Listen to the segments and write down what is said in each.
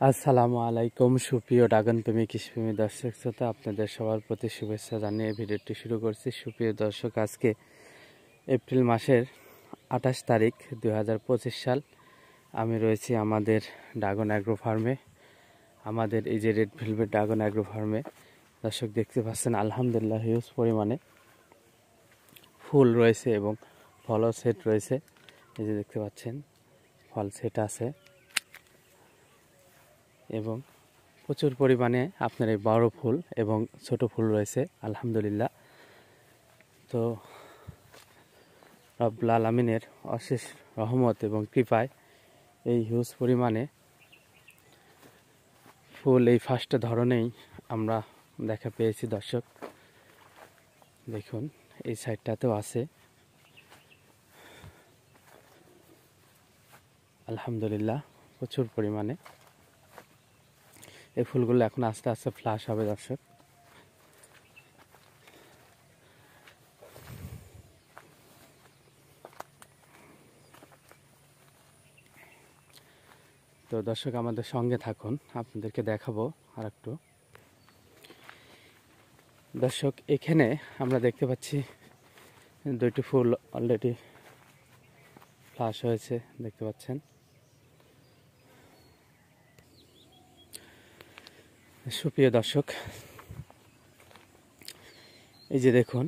আসসালামু আলাইকুম সুপ্রিয় ড্রাগন প্রেমী কৃষিপ্রেমী দর্শক শ্রোতা, আপনাদের সবার প্রতি শুভেচ্ছা জানিয়ে ভিডিওটি শুরু করছি। সুপ্রিয় দর্শক, আজকে এপ্রিল মাসের 28 তারিখ 2025 সাল। আমি রয়েছি আমাদের ড্রাগন অ্যাগ্রো ফার্মে, আমাদের এই যে রেড ভেলভেট ড্রাগন অ্যাগ্রো ফার্মে। দর্শক দেখতে পাচ্ছেন আলহামদুলিল্লাহ হিউজ পরিমাণে ফুল রয়েছে এবং ফলও সেট রয়েছে। এই যে দেখতে পাচ্ছেন ফল সেট আছে এবং প্রচুর পরিমাণে আপনার এই বড় ফুল এবং ছোট ফুল রয়েছে আলহামদুলিল্লাহ। তো রব্বুল আলামিনের অশেষ রহমত এবং কৃপায় এই হিউজ পরিমাণে ফুল এই ফার্স্ট ধরনেই আমরা দেখা পেয়েছি। দর্শক দেখুন, এই সাইডটাতেও আছে আলহামদুলিল্লাহ প্রচুর পরিমাণে। এই ফুলগুলো এখন আস্তে আস্তে ফ্লাশ হবে দর্শক। তো দর্শক আমাদের সঙ্গে থাকুন, আপনাদেরকে দেখাবো আর একটু। দর্শক এখানে আমরা দেখতে পাচ্ছি দুইটি ফুল অলরেডি ফ্লাশ হয়েছে, দেখতে পাচ্ছেন। সুপ্রিয় দর্শক, এই যে দেখুন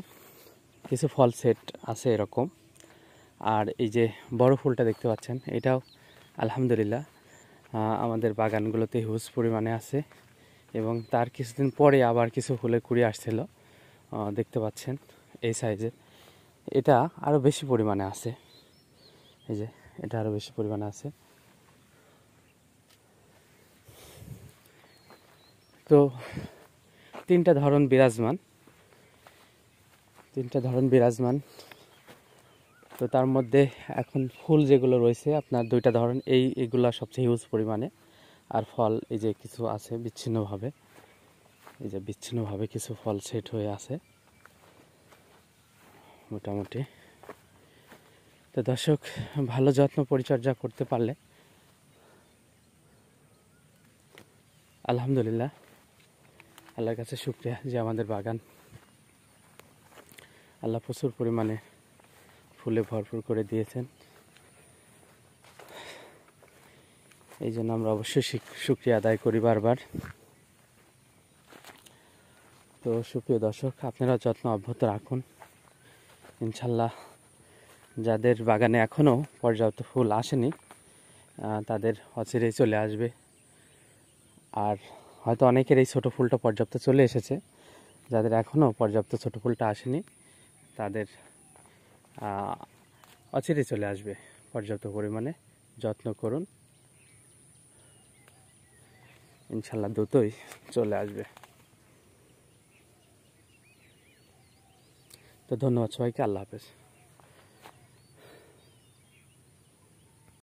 কিছু ফল সেট আছে এরকম, আর এই যে বড় ফুলটা দেখতে পাচ্ছেন এটাও আলহামদুলিল্লাহ আমাদের বাগানগুলোতে হিউজ পরিমাণে আছে এবং তার কিছুদিন পরে আবার কিছু ফুলের কুড়ি আসছিল, দেখতে পাচ্ছেন এই সাইজের। এটা আরও বেশি পরিমাণে আছে, এই যে এটা আরও বেশি পরিমাণে আছে। তো তিনটা ধরন বিরাজমান। তো তার মধ্যে এখন ফুল যেগুলো রয়েছে আপনার দুইটা ধরন, এইগুলা সবচেয়ে হিউজ পরিমাণে। আর ফল এই যে কিছু আছে বিচ্ছিন্নভাবে, এই যে বিচ্ছিন্নভাবে কিছু ফল সেট হয়ে আছে মোটামুটি। তো দর্শক, ভালো যত্ন পরিচর্যা করতে পারলে আলহামদুলিল্লাহ, আল্লাহর কাছে শুকরিয়া যে আমাদের বাগান আল্লাহ প্রচুর পরিমাণে ফুলে ভরপুর করে দিয়েছেন। এই জন্য আমরা অবশ্যই শুকরিয়া আদায় করি বারবার। তো সুপ্রিয় দর্শক, আপনারা যত্ন অব্যাহত রাখুন ইনশাল্লাহ। যাদের বাগানে এখনও পর্যাপ্ত ফুল আসেনি তাদের অচিরেই চলে আসবে, আর হয়তো অনেকের এই ছোটো ফুলটা পর্যাপ্ত চলে এসেছে। যাদের এখনও পর্যাপ্ত ছোটো ফুলটা আসেনি তাদের অচিরেই চলে আসবে। পর্যাপ্ত পরিমাণে যত্ন করুন, ইনশাল্লাহ দ্রুতই চলে আসবে। তো ধন্যবাদ সবাইকে, আল্লাহ হাফেজ।